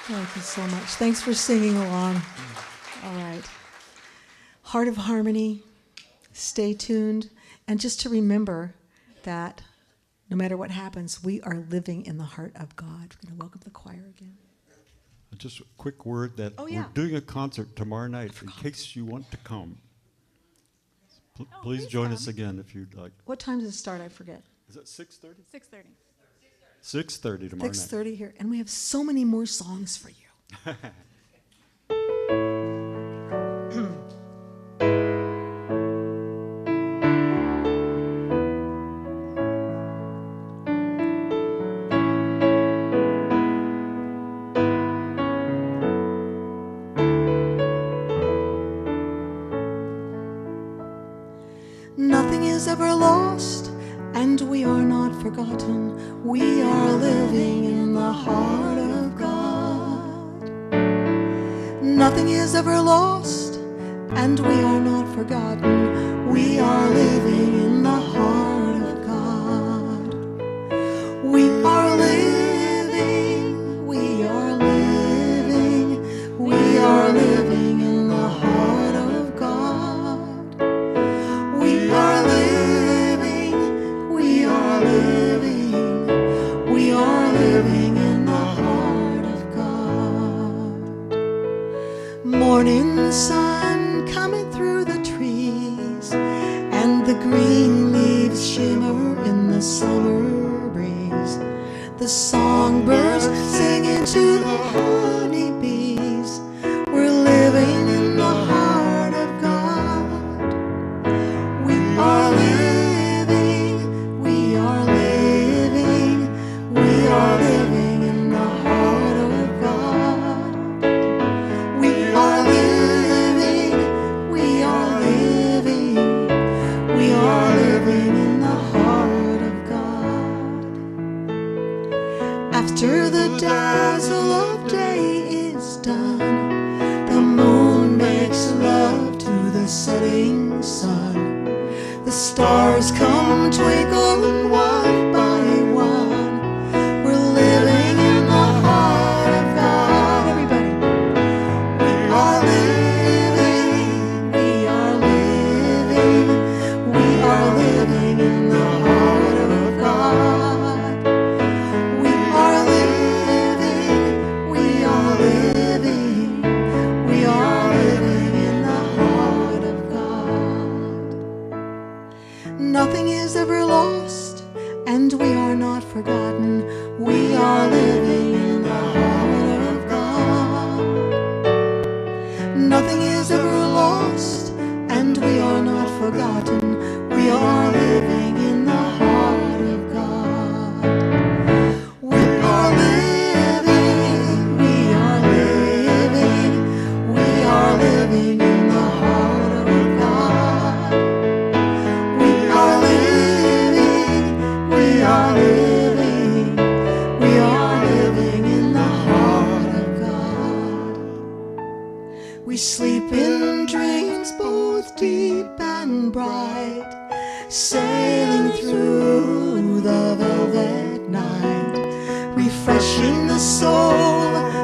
Thank you so much. Thanks for singing along. All right. Heart of Harmony, stay tuned. And just to remember that no matter what happens, we are living in the heart of God. We're going to welcome the choir again. Just a quick word that Oh, yeah. we're doing a concert tomorrow night in case you want to come. Please join us again if you'd like. What time does it start? I forget. Is it 6:30? 6:30. 6:30 tomorrow night. 6:30 here. And we have so many more songs for you. Nothing is ever lost, and we are not forgotten. We are living in the heart of God. Nothing is ever lost, and we are not forgotten. We are living in the heart of God. We are living, we are living, we are living in the heart of God. We are living, we are living, we are living in the heart of God. Morning sun coming through the trees, and the green leaves shimmer in the summer breeze. The songbirds singing to the honeybees. We're living in the heart of God. We are living, we are living, we are living in the heart of God. We are living, we are living, we are living in the heart of God. After the dazzle of day is done, the moon makes love to the setting sun. The stars come twinkling one by one. We're living in the heart of God. Everybody. We are living, we are living, we are living in the heart of God. We are living, we are living, we are living in the heart of God. Nothing is ever lost, and we are not forgotten. We are living in the heart of God. Nothing is ever lost, and we are not forgotten. We are living in the heart of God. We are living, we are living, we are living in the heart of God. We are living, we are living, we are living in the heart of God. We sleep in dreams both deep and bright, sailing through the velvet night, refreshing the soul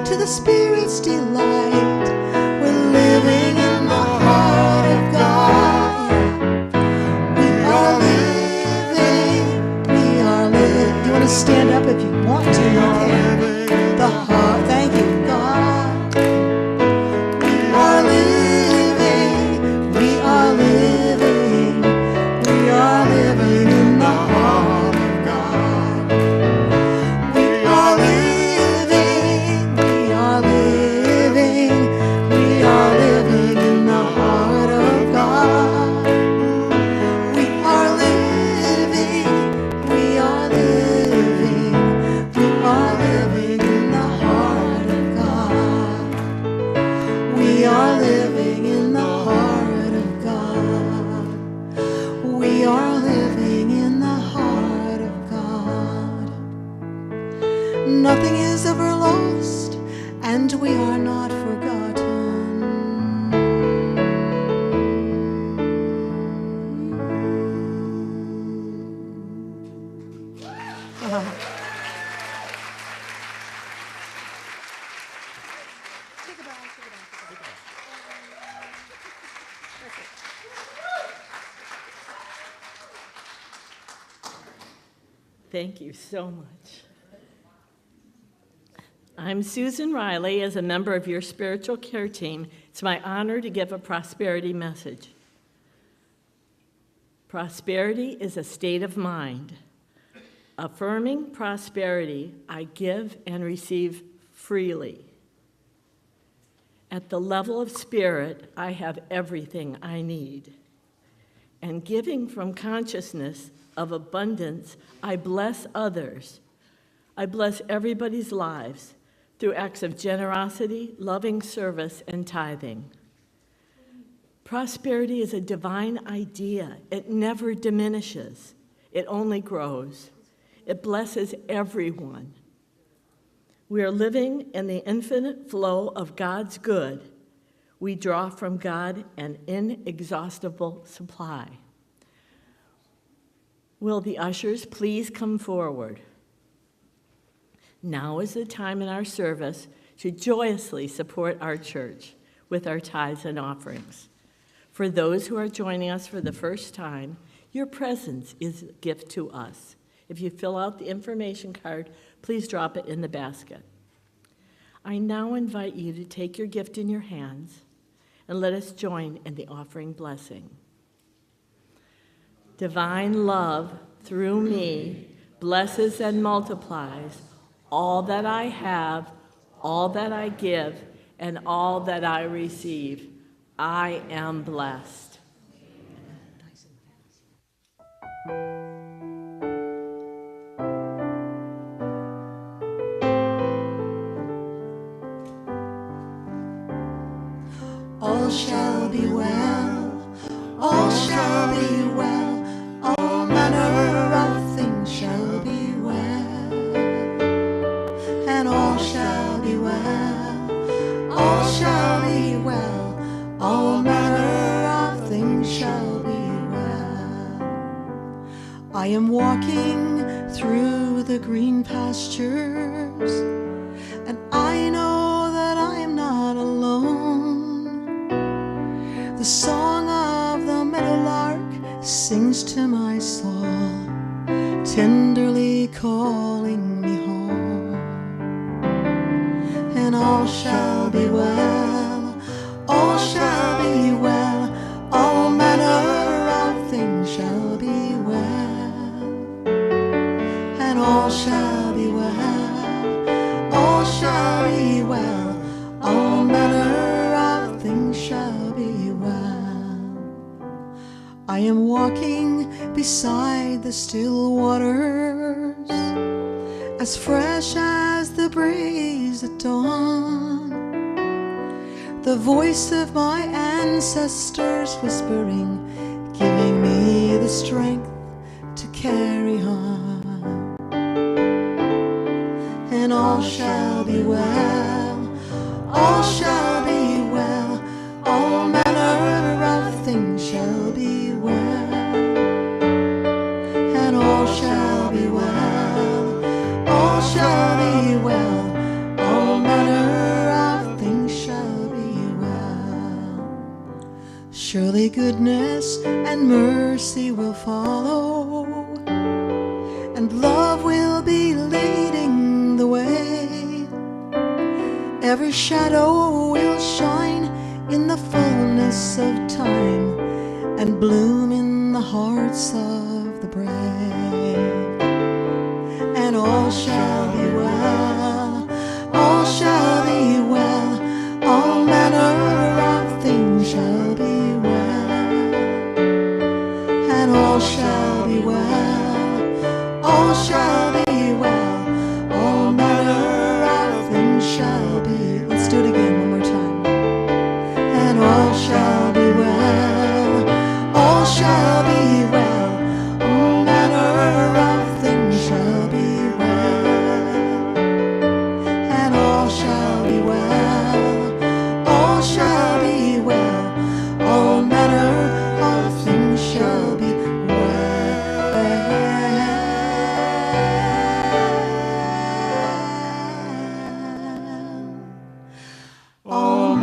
to the spirit's delight. We're living in the heart of God. We are living, we are living. You want to stand up if you want to, you can. The heart, thank you, God. We are living, we are living, we are living in the heart of God. We are living, we are living, Take a bow, take a bow, take a bow. Thank you so much. I'm Susan Riley. As a member of your spiritual care team, it's my honor to give a prosperity message. Prosperity is a state of mind. Affirming prosperity, I give and receive freely. At the level of spirit, I have everything I need. And giving from consciousness of abundance, I bless others. I bless everybody's lives through acts of generosity, loving service, and tithing. Prosperity is a divine idea. It never diminishes. It only grows. It blesses everyone. We are living in the infinite flow of God's good. We draw from God an inexhaustible supply. Will the ushers please come forward? Now is the time in our service to joyously support our church with our tithes and offerings. For those who are joining us for the first time, your presence is a gift to us. If you fill out the information card, please drop it in the basket. I now invite you to take your gift in your hands and let us join in the offering blessing. Divine love through me blesses and multiplies all that I have, all that I give, and all that I receive. I am blessed. All shall be well, all shall be well, all manner of things shall be well, and all shall be well, all shall be well, all manner of things shall be well. I am walking through the green pastures, and I know that I am not alone. The song of the meadowlark sings to my soul, tenderly calling me home. And all shall be well, all shall be well, all manner of things shall be well, and all shall be well, all shall be well, all manner of things shall be well. I am walking beside the still waters, as fresh as the breeze at dawn, the voice of my ancestors whispering, giving me the strength to carry on. And all shall be well, all shall be well, all manner of things shall be well, and all shall be well, all shall be well, all manner of things shall be well. Surely goodness and mercy will follow, and love will be leading the way. Every shadow will shine in the fullness of time, and bloom in the hearts of the brave. And all shall be well, all shall be well, all manner of things shall be well, and all shall be well, all shall be well, all manner of things shall be. Let's do it again one more time. And all shall be well, all shall be well, all manner of things shall be well, and all shall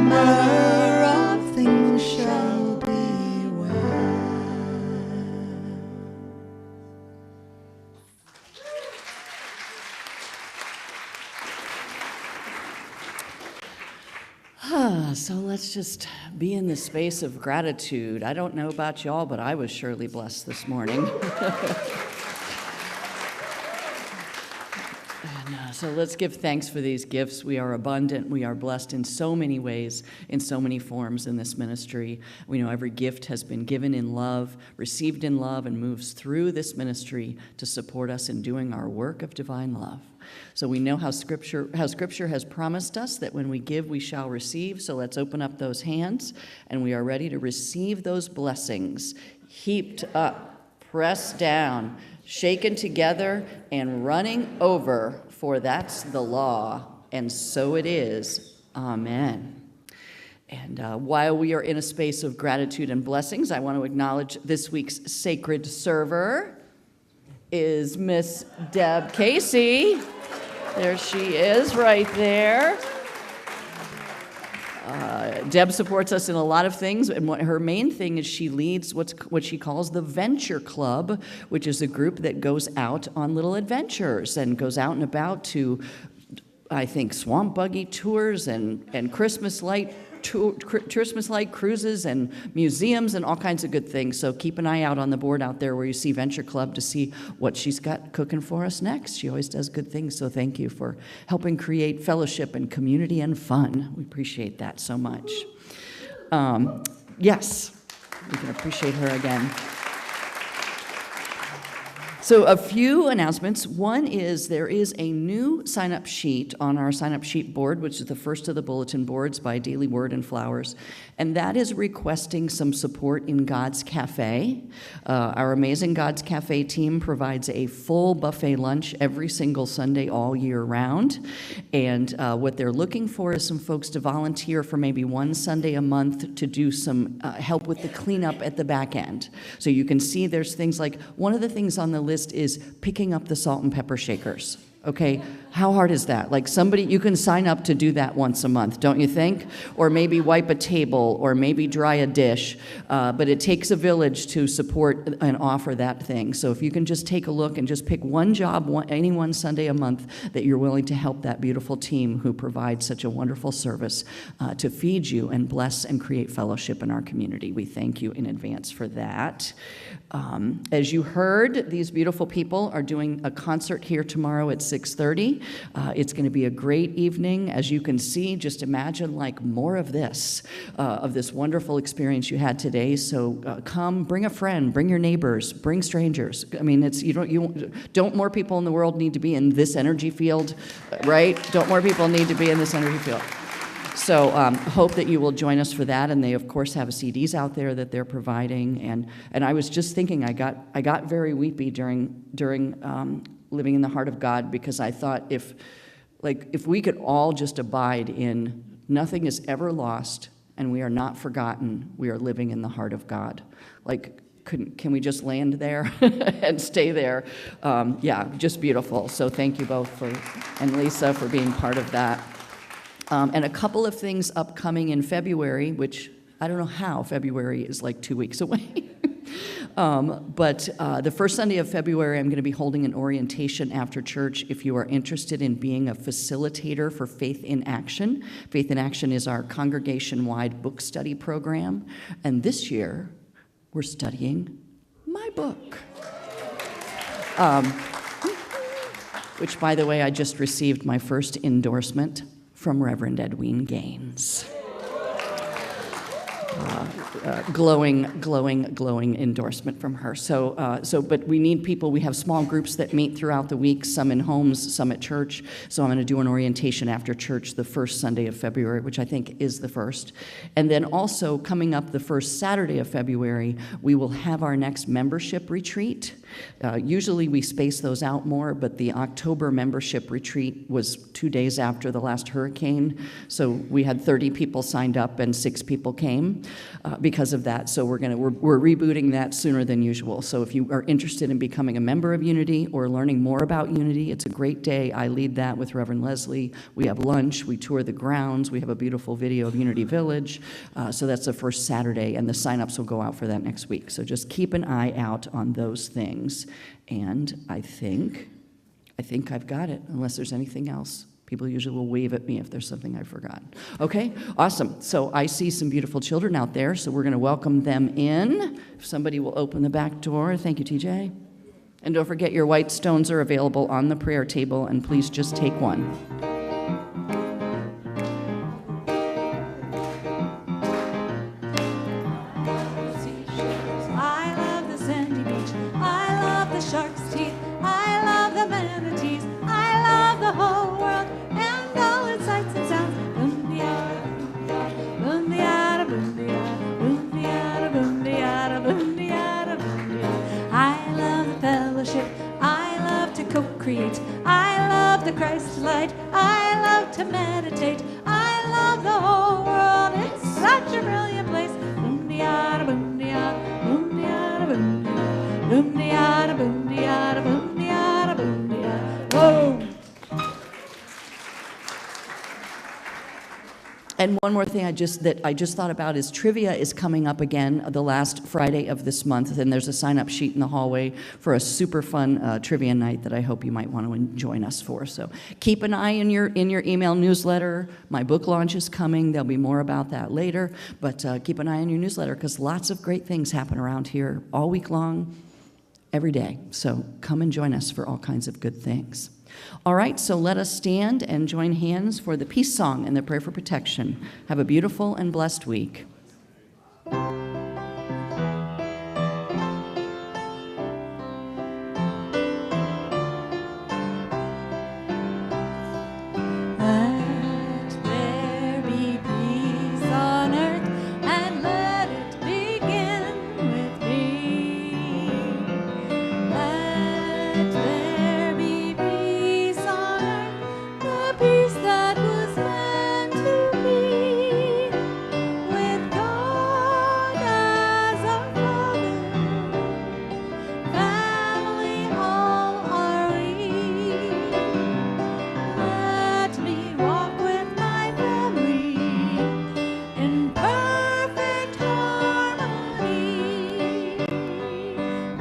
manner of things shall be well. So let's just be in the space of gratitude. I don't know about y'all, but I was surely blessed this morning. So let's give thanks for these gifts. We are abundant. We are blessed in so many ways, in so many forms in this ministry. We know every gift has been given in love, received in love, and moves through this ministry to support us in doing our work of divine love. So we know how Scripture has promised us that when we give, we shall receive. So let's open up those hands, and we are ready to receive those blessings, heaped up, pressed down, shaken together, and running over, for that's the law, and so it is. Amen. And while we are in a space of gratitude and blessings, I want to acknowledge this week's sacred server is Miss Deb Casey. There she is right there. Deb supports us in a lot of things, and her main thing is she leads what she calls the Venture Club, which is a group that goes out on little adventures and goes out and about to, I think, swamp buggy tours and Christmas light cruises and museums and all kinds of good things. So keep an eye out on the board out there where you see Venture Club to see what she's got cooking for us next. She always does good things, so thank you for helping create fellowship and community and fun. We appreciate that so much. Yes, we can appreciate her again. So a few announcements. One is there is a new sign-up sheet on our sign-up sheet board, which is the first of the bulletin boards by Daily Word and Flowers, and that is requesting some support in God's Cafe. Our amazing God's Cafe team provides a full buffet lunch every single Sunday all year round, and what they're looking for is some folks to volunteer for maybe one Sunday a month to do some help with the cleanup at the back end. So you can see there's things like, one of the things on the list is picking up the salt and pepper shakers. Okay, how hard is that? Like somebody, you can sign up to do that once a month, don't you think? Or maybe wipe a table, or maybe dry a dish. But it takes a village to support and offer that thing. So if you can just take a look and just pick one job, any one Sunday a month that you're willing to help that beautiful team who provides such a wonderful service to feed you and bless and create fellowship in our community. We thank you in advance for that. As you heard, these beautiful people are doing a concert here tomorrow at 6:30. It's going to be a great evening. As you can see, just imagine like more of this wonderful experience you had today. So come, bring a friend, bring your neighbors, bring strangers. I mean, don't more people in the world need to be in this energy field, right? Don't more people need to be in this energy field. So hope that you will join us for that, and they of course have CDs out there that they're providing. And I was just thinking, I got very weepy during living in the heart of God, because I thought if we could all just abide in nothing is ever lost and we are not forgotten, we are living in the heart of God. Like, can we just land there and stay there? Yeah, just beautiful. So thank you both and Lisa for being part of that. And a couple of things upcoming in February, which I don't know how February is like 2 weeks away. But the first Sunday of February, I'm going to be holding an orientation after church if you are interested in being a facilitator for Faith in Action. Faith in Action is our congregation-wide book study program. And this year, we're studying my book. Which, by the way, I just received my first endorsement from Reverend Edwene Gaines. Glowing endorsement from her. But we need people. We have small groups that meet throughout the week, some in homes, some at church. So I'm going to do an orientation after church the first Sunday of February, which I think is the first. And then also coming up the first Saturday of February, we will have our next membership retreat. Usually we space those out more, but the October membership retreat was 2 days after the last hurricane. So we had 30 people signed up and 6 people came. because of that. So we're rebooting that sooner than usual. So if you are interested in becoming a member of Unity or learning more about Unity, it's a great day. I lead that with Reverend Leslie. We have lunch, we tour the grounds, we have a beautiful video of Unity Village. So that's the first Saturday, and the signups will go out for that next week. So just keep an eye out on those things. And I think I've got it, unless there's anything else. People usually will wave at me if there's something I forgot. Okay, awesome. So I see some beautiful children out there, so we're going to welcome them in. If somebody will open the back door. Thank you, TJ. And don't forget your white stones are available on the prayer table, and please just take one. I love the sandy beach. I love the shark's teeth. I love the manatees. I love the whole world and all its sights and sounds. Boom-de-yada, boom-de-yada, boom-de-yada, boom-de-yada, boom-de-yada, boom-de-yada. I love the fellowship. I love to co-create. I love the Christ light. I love to meditate. I love the whole world. It's such a brilliant place. Boom-de-yada, boom-de-yada, boom-de-yada, boom-de-yada, boom-de-yada, boom-de-yada, boom-de-yada, boom-de-yada. Whoa! And one more thing I just thought about is trivia is coming up again the last Friday of this month, and there's a sign-up sheet in the hallway for a super fun trivia night that I hope you might want to join us for. So keep an eye in your email newsletter. My book launch is coming. There'll be more about that later, but keep an eye on your newsletter because lots of great things happen around here all week long, every day. So come and join us for all kinds of good things. All right, so let us stand and join hands for the peace song and the prayer for protection. Have a beautiful and blessed week. Let there be peace on earth, and let it begin with me. Let there be peace on earth, the peace that was meant to be, with God as our Father, family all are we. Let me walk with my family in perfect harmony.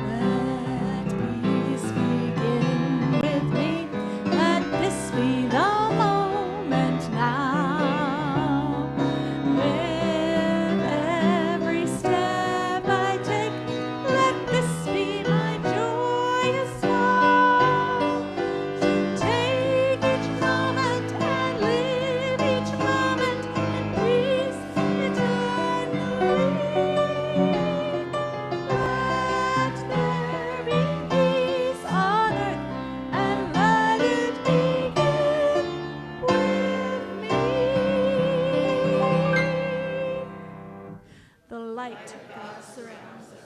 Let peace begin with me. Let this be the moment now. With every step I take, let this be my joyous vow. To take each moment and live each moment in peace eternally. Let there be peace on earth, and let it begin with me. The light of God surrounds us.